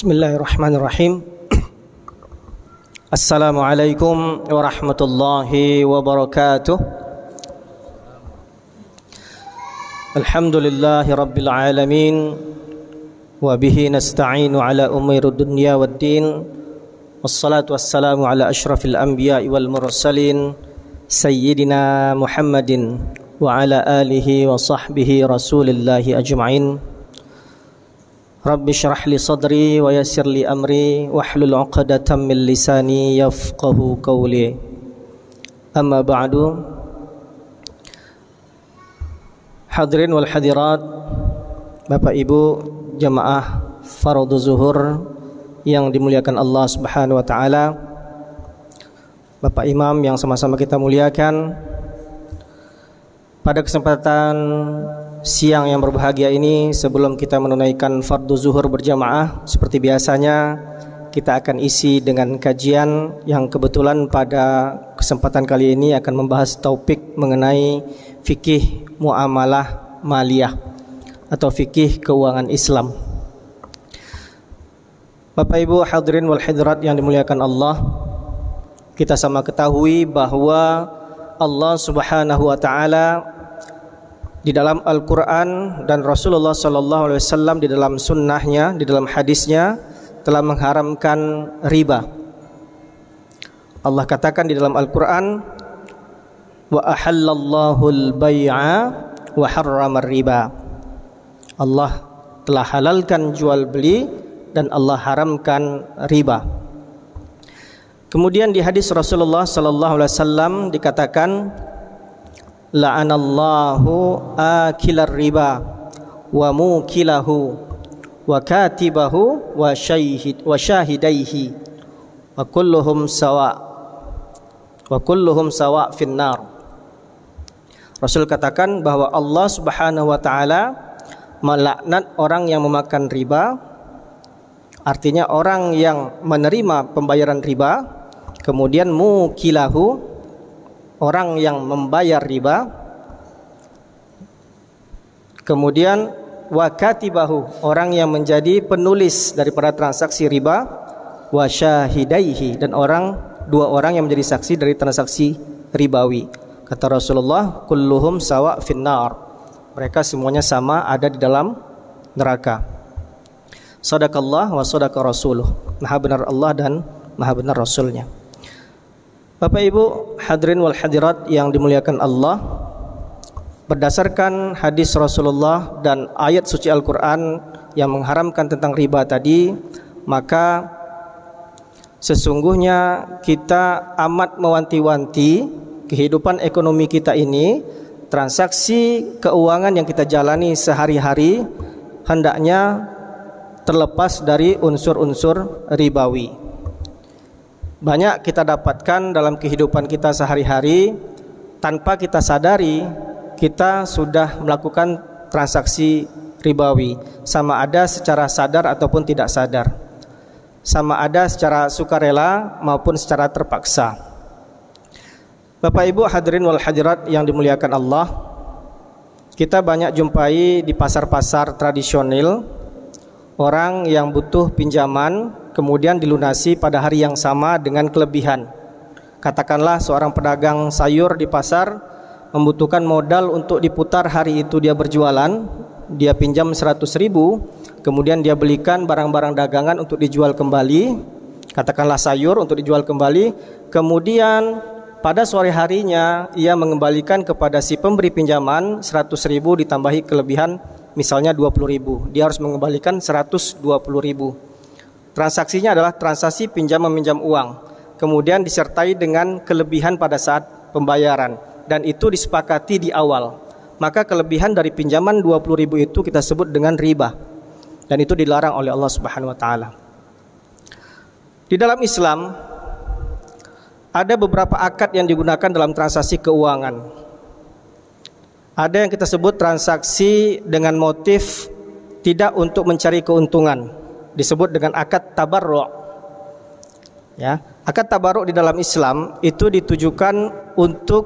Bismillahirrahmanirrahim. Assalamualaikum warahmatullahi wabarakatuh. Alhamdulillahi rabbil alamin. Wa bihi nasta'inu ala umuri dunya waddin. Wassalatu wassalamu ala ashrafil anbiya'i wal mursalin Sayyidina Muhammadin wa ala alihi wa sahbihi rasulillahi ajma'in. Rabbi syrah li sadri wa yassir li amri wahlul 'uqdatam min lisani yafqahu qawli. Amma ba'du. Hadirin wal hadirat, Bapak Ibu jamaah fardhu zuhur yang dimuliakan Allah Subhanahu wa taala, Bapak Imam yang sama-sama kita muliakan. Pada kesempatan siang yang berbahagia ini, sebelum kita menunaikan fardhu zuhur berjamaah, seperti biasanya kita akan isi dengan kajian yang kebetulan pada kesempatan kali ini akan membahas topik mengenai fikih muamalah maliyah atau fikih keuangan Islam. Bapak Ibu hadirin wal hadirat yang dimuliakan Allah, kita sama ketahui bahwa Allah Subhanahu wa taala di dalam Al-Quran dan Rasulullah sallallahu alaihi wasallam di dalam sunnahnya, di dalam hadisnya telah mengharamkan riba. Allah katakan di dalam Al-Quran, wa ahallallahu al-bay'a wa harrama riba. Allah telah halalkan jual beli dan Allah haramkan riba. Kemudian di hadis Rasulullah sallallahu alaihi wasallam dikatakan, la'anallahu akilar riba wa mukilahu wa katibahu wa syahidaihi wa kulluhum sawa finnar. Rasul katakan bahwa Allah Subhanahu wa taala melaknat orang yang memakan riba, artinya orang yang menerima pembayaran riba, kemudian mukilahu, orang yang membayar riba, kemudian wakatibahu, orang yang menjadi penulis daripada transaksi riba, wasyahidaihi, dan dua orang yang menjadi saksi dari transaksi ribawi. Kata Rasulullah, kulluhum sawa finnar, mereka semuanya sama ada di dalam neraka. Sadaqallah wa sadaqa rasuluh, maha benar Allah dan maha benar Rasulnya. Bapak Ibu hadirin wal hadirat yang dimuliakan Allah, berdasarkan hadis Rasulullah dan ayat suci Al-Quran yang mengharamkan tentang riba tadi, maka sesungguhnya kita amat mewanti-wanti kehidupan ekonomi kita ini, transaksi keuangan yang kita jalani sehari-hari hendaknya terlepas dari unsur-unsur ribawi. Banyak kita dapatkan dalam kehidupan kita sehari-hari, tanpa kita sadari kita sudah melakukan transaksi ribawi, sama ada secara sadar ataupun tidak sadar, sama ada secara sukarela maupun secara terpaksa. Bapak Ibu hadirin wal hadirat yang dimuliakan Allah, kita banyak jumpai di pasar-pasar tradisional orang yang butuh pinjaman kemudian dilunasi pada hari yang sama dengan kelebihan. Katakanlah seorang pedagang sayur di pasar membutuhkan modal untuk diputar hari itu dia berjualan, dia pinjam 100.000, kemudian dia belikan barang-barang dagangan untuk dijual kembali, katakanlah sayur untuk dijual kembali, kemudian pada sore harinya ia mengembalikan kepada si pemberi pinjaman 100.000 ditambahi kelebihan misalnya 20.000, dia harus mengembalikan 120.000. Transaksinya adalah transaksi pinjam meminjam uang, kemudian disertai dengan kelebihan pada saat pembayaran, dan itu disepakati di awal. Maka kelebihan dari pinjaman 20.000 itu kita sebut dengan riba, dan itu dilarang oleh Allah Subhanahu wa taala. Di dalam Islam ada beberapa akad yang digunakan dalam transaksi keuangan. Ada yang kita sebut transaksi dengan motif tidak untuk mencari keuntungan, disebut dengan akad tabarru'. Ya, akad tabarru' di dalam Islam itu ditujukan untuk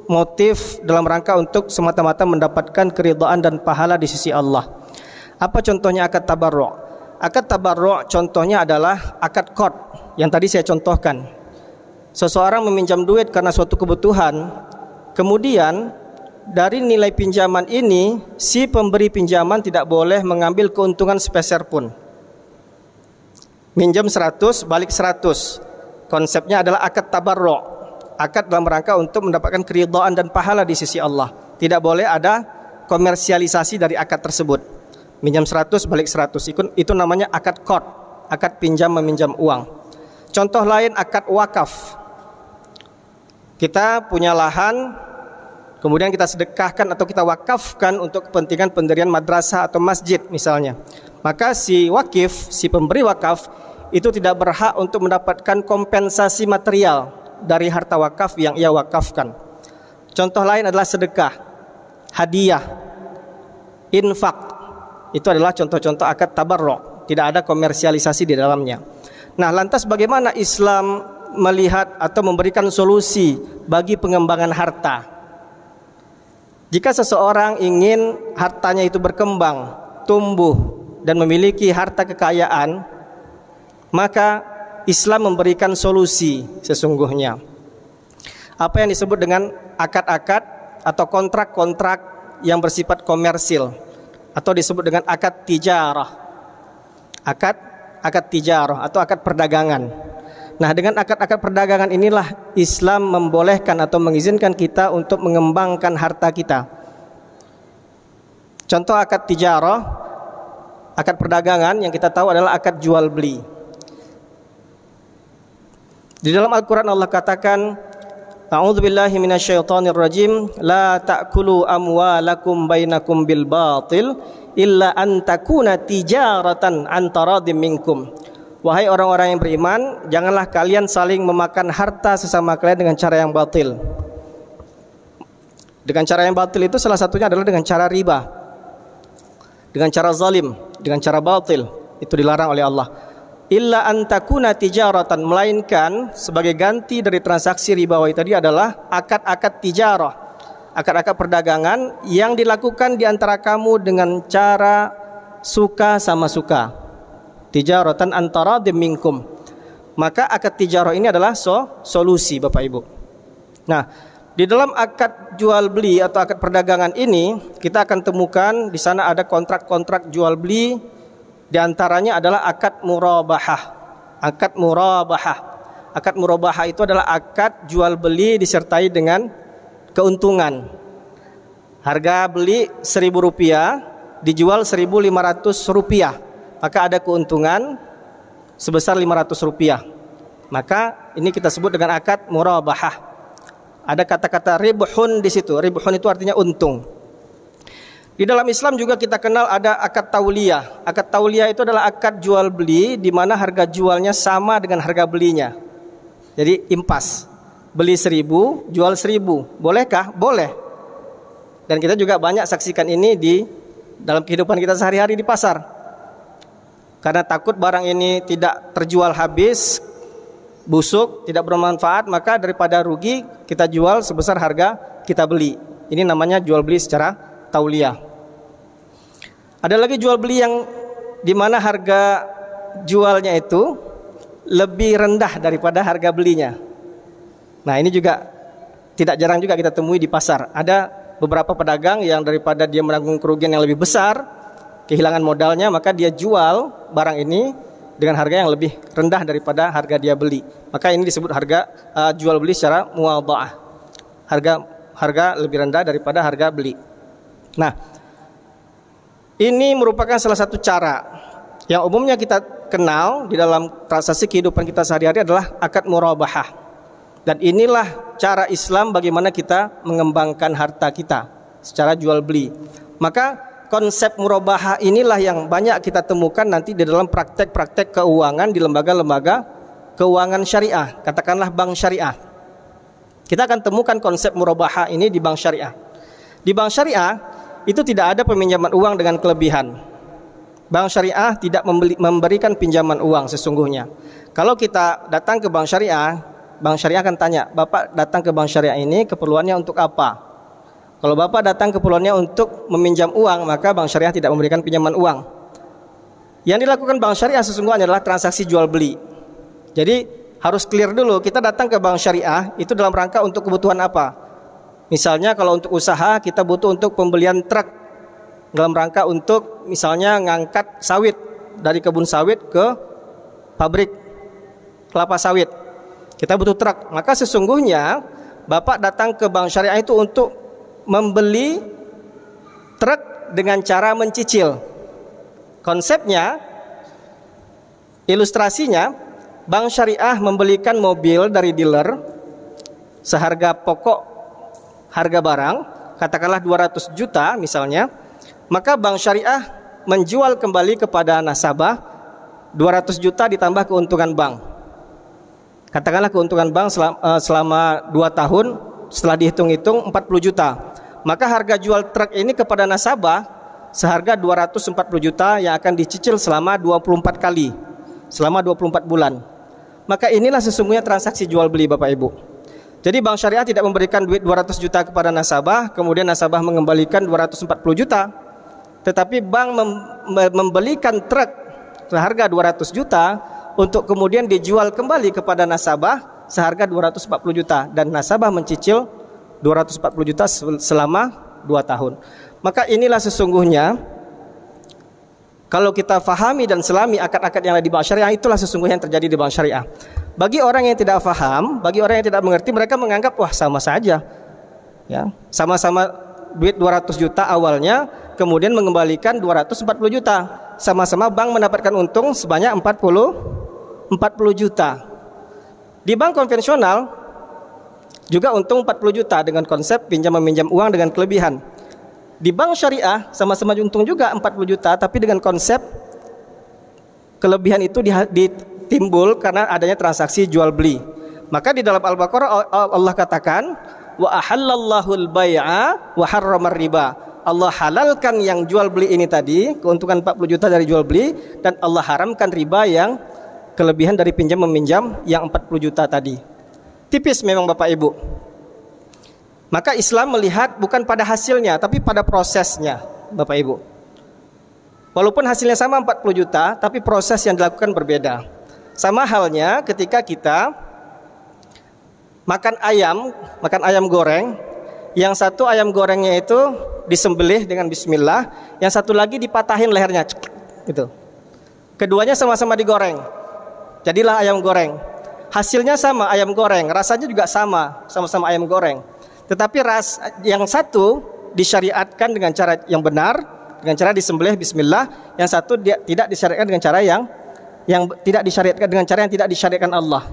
motif dalam rangka untuk semata-mata mendapatkan keridhaan dan pahala di sisi Allah. Apa contohnya akad tabarru'? Akad tabarru' contohnya adalah akad qard yang tadi saya contohkan. Seseorang meminjam duit karena suatu kebutuhan, kemudian dari nilai pinjaman ini si pemberi pinjaman tidak boleh mengambil keuntungan sepeser pun. Minjam 100 balik 100. Konsepnya adalah akad tabarru', akad dalam rangka untuk mendapatkan keridhaan dan pahala di sisi Allah. Tidak boleh ada komersialisasi dari akad tersebut. Minjam 100 balik 100, itu namanya akad qard, akad pinjam meminjam uang. Contoh lain akad wakaf. Kita punya lahan, kemudian kita sedekahkan atau kita wakafkan untuk kepentingan pendirian madrasah atau masjid misalnya. Maka si wakif, si pemberi wakaf itu tidak berhak untuk mendapatkan kompensasi material dari harta wakaf yang ia wakafkan. Contoh lain adalah sedekah, hadiah, infak. Itu adalah contoh-contoh akad tabarru', tidak ada komersialisasi di dalamnya. Nah, lantas bagaimana Islam melihat atau memberikan solusi bagi pengembangan harta? Jika seseorang ingin hartanya itu berkembang, tumbuh dan memiliki harta kekayaan, maka Islam memberikan solusi sesungguhnya. Apa yang disebut dengan akad-akad atau kontrak-kontrak yang bersifat komersil, atau disebut dengan akad tijarah. Akad tijarah atau akad perdagangan. Nah, dengan akad-akad perdagangan inilah Islam membolehkan atau mengizinkan kita untuk mengembangkan harta kita. Contoh akad tijarah, akad perdagangan yang kita tahu adalah akad jual beli. Di dalam Al-Quran Allah katakan, A'udzubillahi minasyaitonirrajim, la ta'kulu amwalakum bainakum bil batil illa an takuna tijaratan an taradim minkum. Wahai orang-orang yang beriman, janganlah kalian saling memakan harta sesama kalian dengan cara yang batil. Dengan cara yang batil itu salah satunya adalah dengan cara riba, dengan cara zalim, dengan cara batil. Itu dilarang oleh Allah. Illa antakuna tijaratan, melainkan sebagai ganti dari transaksi ribawi tadi adalah akad-akad tijarah, akad-akad perdagangan yang dilakukan di antara kamu dengan cara suka sama suka. Tijaratan antara minkum. Maka akad tijarah ini adalah solusi Bapak Ibu. Nah, di dalam akad jual beli atau akad perdagangan ini kita akan temukan di sana ada kontrak-kontrak jual beli. Di antaranya adalah akad murabahah. Akad murabahah. Akad murabahah itu adalah akad jual beli disertai dengan keuntungan. Harga beli Rp1.000, dijual Rp1.500, maka ada keuntungan sebesar Rp500. Maka ini kita sebut dengan akad murabahah. Ada kata-kata ribhun di situ. Ribhun itu artinya untung. Di dalam Islam juga kita kenal ada akad tauliyah. Akad tauliyah itu adalah akad jual beli di mana harga jualnya sama dengan harga belinya. Jadi impas. Beli 1.000, jual 1.000. Bolehkah? Boleh. Dan kita juga banyak saksikan ini di dalam kehidupan kita sehari-hari di pasar. Karena takut barang ini tidak terjual habis, busuk, tidak bermanfaat, maka daripada rugi kita jual sebesar harga kita beli. Ini namanya jual beli secara tauliyah. Ada lagi jual beli yang dimana harga jualnya itu lebih rendah daripada harga belinya. Nah, ini juga tidak jarang juga kita temui di pasar. Ada beberapa pedagang yang daripada dia menanggung kerugian yang lebih besar, kehilangan modalnya, maka dia jual barang ini dengan harga yang lebih rendah daripada harga dia beli. Maka ini disebut harga jual beli secara muwadha'ah. Harga lebih rendah daripada harga beli. Nah, ini merupakan salah satu cara yang umumnya kita kenal di dalam transaksi kehidupan kita sehari-hari adalah akad murabahah. Dan inilah cara Islam bagaimana kita mengembangkan harta kita secara jual beli. Maka konsep murabahah inilah yang banyak kita temukan nanti di dalam praktek-praktek keuangan di lembaga-lembaga keuangan syariah, katakanlah bank syariah. Kita akan temukan konsep murabahah ini di bank syariah. Di bank syariah itu tidak ada peminjaman uang dengan kelebihan. Bank syariah tidak memberikan pinjaman uang sesungguhnya. Kalau kita datang ke bank syariah akan tanya, Bapak datang ke bank syariah ini keperluannya untuk apa? Kalau Bapak datang keperluannya untuk meminjam uang, maka bank syariah tidak memberikan pinjaman uang. Yang dilakukan bank syariah sesungguhnya adalah transaksi jual beli. Jadi harus clear dulu, kita datang ke bank syariah itu dalam rangka untuk kebutuhan apa. Misalnya kalau untuk usaha kita butuh untuk pembelian truk dalam rangka untuk misalnya ngangkat sawit dari kebun sawit ke pabrik kelapa sawit. Kita butuh truk. Maka sesungguhnya Bapak datang ke bank syariah itu untuk membeli truk dengan cara mencicil. Konsepnya, ilustrasinya, bank syariah membelikan mobil dari dealer seharga pokok harga barang, katakanlah 200 juta misalnya, maka bank syariah menjual kembali kepada nasabah 200 juta ditambah keuntungan bank. Katakanlah keuntungan bank selama 2 tahun setelah dihitung-hitung 40 juta. Maka harga jual truk ini kepada nasabah seharga 240 juta yang akan dicicil selama 24 kali, selama 24 bulan. Maka inilah sesungguhnya transaksi jual beli Bapak Ibu. Jadi bank syariah tidak memberikan duit 200 juta kepada nasabah, kemudian nasabah mengembalikan 240 juta. Tetapi bank membelikan truk seharga 200 juta untuk kemudian dijual kembali kepada nasabah seharga 240 juta. Dan nasabah mencicil 240 juta selama 2 tahun. Maka inilah sesungguhnya, kalau kita fahami dan selami akad-akad yang ada di bank syariah, itulah sesungguhnya yang terjadi di bank syariah. Bagi orang yang tidak faham, bagi orang yang tidak mengerti, mereka menganggap wah sama saja, ya, sama-sama duit 200 juta awalnya, kemudian mengembalikan 240 juta, sama-sama bank mendapatkan untung sebanyak 40 juta. Di bank konvensional juga untung 40 juta dengan konsep pinjam meminjam uang dengan kelebihan. Di bank syariah sama-sama untung juga 40 juta, tapi dengan konsep kelebihan itu ditimbul karena adanya transaksi jual beli. Maka di dalam Al-Baqarah Allah katakan, wa ahallallahu al-bai'a wa harramar riba. Allah halalkan yang jual beli ini tadi, keuntungan 40 juta dari jual beli, dan Allah haramkan riba yang kelebihan dari pinjam meminjam yang 40 juta tadi. Tipis memang Bapak Ibu. Maka Islam melihat bukan pada hasilnya, tapi pada prosesnya Bapak Ibu. Walaupun hasilnya sama 40 juta, tapi proses yang dilakukan berbeda. Sama halnya ketika kita makan ayam goreng. Yang satu ayam gorengnya itu disembelih dengan bismillah, yang satu lagi dipatahin lehernya gitu. Keduanya sama-sama digoreng, jadilah ayam goreng. Hasilnya sama, ayam goreng, rasanya juga sama-sama ayam goreng. Tetapi yang satu disyariatkan dengan cara yang benar, dengan cara disembelih bismillah, yang satu tidak disyariatkan dengan cara yang tidak disyariatkan dengan cara yang tidak disyariatkan Allah.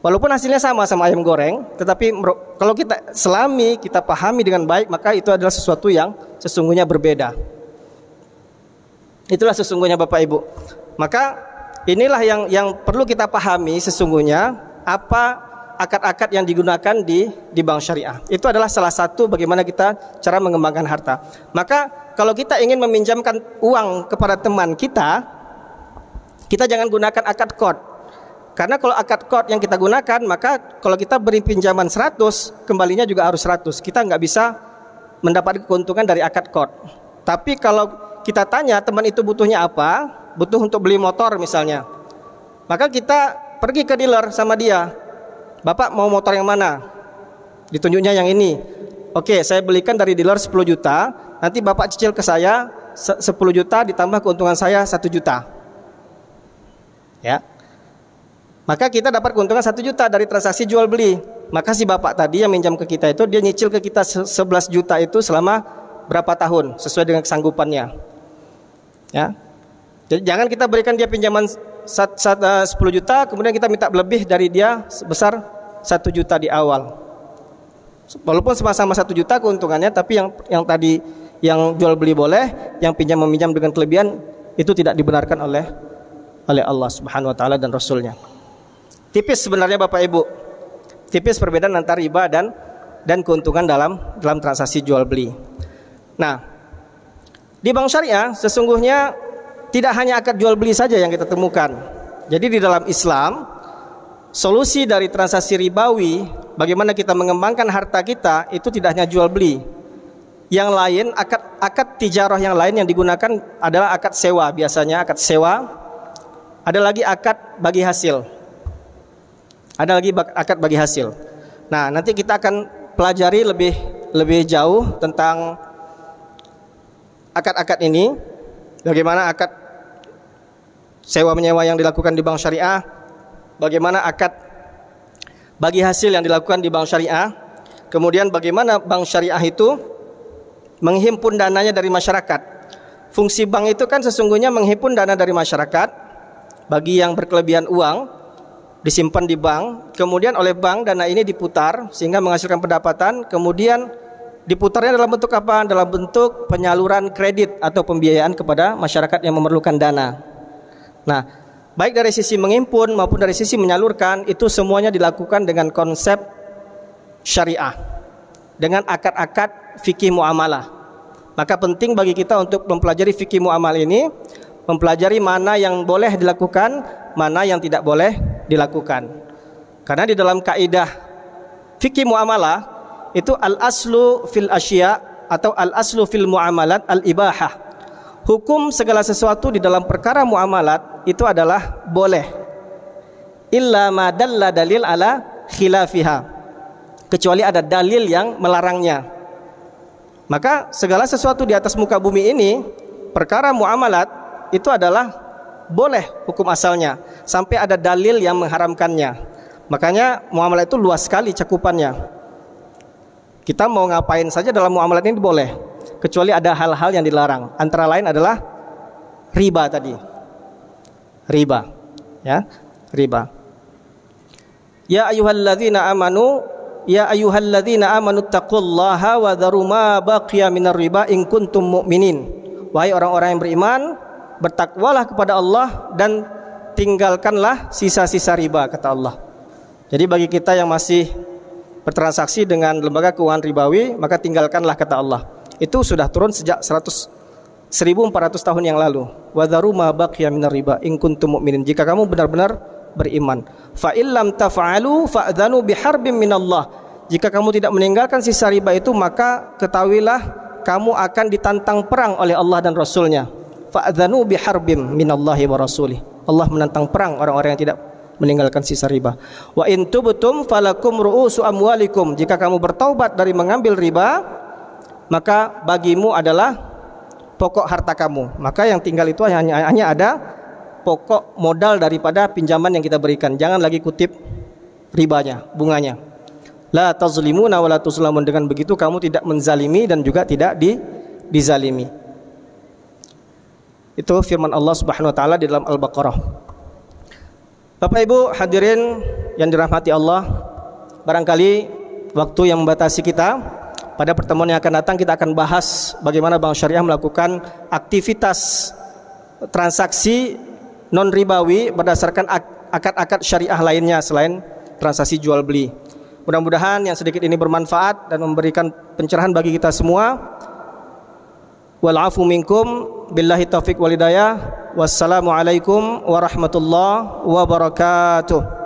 Walaupun hasilnya sama ayam goreng, tetapi kalau kita selami, kita pahami dengan baik, maka itu adalah sesuatu yang sesungguhnya berbeda. Itulah sesungguhnya Bapak Ibu. Maka inilah yang perlu kita pahami sesungguhnya, apa akad-akad yang digunakan di bank syariah. Itu adalah salah satu bagaimana kita cara mengembangkan harta. Maka kalau kita ingin meminjamkan uang kepada teman kita jangan gunakan akad qard. Karena kalau akad qard yang kita gunakan, maka kalau kita beri pinjaman 100, kembalinya juga harus 100. Kita nggak bisa mendapat keuntungan dari akad qard. Tapi kalau kita tanya teman itu butuhnya apa, butuh untuk beli motor misalnya, maka kita pergi ke dealer sama dia. Bapak mau motor yang mana? Ditunjuknya yang ini. Oke, saya belikan dari dealer 10 juta. Nanti Bapak cicil ke saya 10 juta ditambah keuntungan saya 1 juta. Ya. Maka kita dapat keuntungan 1 juta dari transaksi jual beli. Maka si Bapak tadi yang minjam ke kita itu, dia nyicil ke kita 11 juta itu selama berapa tahun sesuai dengan kesanggupannya. Ya. Jadi jangan kita berikan dia pinjaman 10 juta, kemudian kita minta lebih dari dia sebesar 1 juta di awal. Walaupun sama-sama 1 juta keuntungannya, tapi yang tadi yang jual beli boleh, yang pinjam meminjam dengan kelebihan itu tidak dibenarkan oleh Allah Subhanahu wa taala dan Rasulnya. Tipis sebenarnya Bapak Ibu. Tipis perbedaan antara riba dan keuntungan dalam transaksi jual beli. Nah, di bank syariah sesungguhnya tidak hanya akad jual beli saja yang kita temukan. Jadi di dalam Islam, solusi dari transaksi ribawi, bagaimana kita mengembangkan harta kita, itu tidak hanya jual beli. Yang lain, akad tijarah yang lain yang digunakan adalah akad sewa, biasanya akad sewa. Ada lagi akad bagi hasil. Ada lagi akad bagi hasil. Nah, nanti kita akan pelajari lebih jauh tentang akad-akad ini. Bagaimana akad sewa menyewa yang dilakukan di bank syariah, bagaimana akad bagi hasil yang dilakukan di bank syariah, kemudian bagaimana bank syariah itu menghimpun dananya dari masyarakat. Fungsi bank itu kan sesungguhnya menghimpun dana dari masyarakat. Bagi yang berkelebihan uang disimpan di bank, kemudian oleh bank dana ini diputar sehingga menghasilkan pendapatan, kemudian diputarnya dalam bentuk apa? Dalam bentuk penyaluran kredit atau pembiayaan kepada masyarakat yang memerlukan dana. Nah, baik dari sisi menghimpun maupun dari sisi menyalurkan, itu semuanya dilakukan dengan konsep syariah, dengan akad-akad fikih muamalah. Maka penting bagi kita untuk mempelajari fikih muamalah ini, mempelajari mana yang boleh dilakukan, mana yang tidak boleh dilakukan. Karena di dalam kaidah fikih muamalah itu al-aslu fil asya atau al-aslu fil muamalat al-ibahah. Hukum segala sesuatu di dalam perkara muamalat itu adalah boleh. Illa ma dalla dalil ala khilafiha. Kecuali ada dalil yang melarangnya. Maka segala sesuatu di atas muka bumi ini, perkara muamalat itu adalah boleh hukum asalnya sampai ada dalil yang mengharamkannya. Makanya muamalat itu luas sekali cakupannya. Kita mau ngapain saja dalam muamalat ini boleh, kecuali ada hal-hal yang dilarang. Antara lain adalah riba tadi. Riba, ya, riba. Ya ayyuhalladzina amanu taqullaha wa dharu ma baqiya minar riba in kuntum mu'minin. Wahai orang-orang yang beriman, bertakwalah kepada Allah dan tinggalkanlah sisa-sisa riba, kata Allah. Jadi bagi kita yang masih bertransaksi dengan lembaga keuangan ribawi, maka tinggalkanlah, kata Allah. Itu sudah turun sejak 1400 tahun yang lalu. Wa dharu ma baqiya minar riba in kuntum mu'minin. Jika kamu benar-benar beriman. Fa illam taf'alu fa'dhanu biharbin minallah. Jika kamu tidak meninggalkan sisa riba itu, maka ketahuilah kamu akan ditantang perang oleh Allah dan Rasulnya. Fa'dhanu biharbin minallahi wa rasulih. Allah menantang perang orang-orang yang tidak meninggalkan sisa riba. Wa in tubtum falakum ru'usu amwalikum. Jika kamu bertaubat dari mengambil riba, maka bagimu adalah pokok harta kamu. Maka yang tinggal itu hanya ada pokok modal daripada pinjaman yang kita berikan. Jangan lagi kutip ribanya, bunganya. La tazlimuna wa la tuzlamun. Dengan begitu kamu tidak menzalimi dan juga tidak dizalimi. Itu firman Allah Subhanahu wa taala di dalam Al-Baqarah. Bapak Ibu hadirin yang dirahmati Allah, barangkali waktu yang membatasi kita. Pada pertemuan yang akan datang kita akan bahas bagaimana Bank Syariah melakukan aktivitas transaksi non ribawi berdasarkan akad-akad syariah lainnya selain transaksi jual beli. Mudah-mudahan yang sedikit ini bermanfaat dan memberikan pencerahan bagi kita semua. Wal afu minkum billahi taufiq wal hidayah. Wassalamualaikum warahmatullahi wabarakatuh.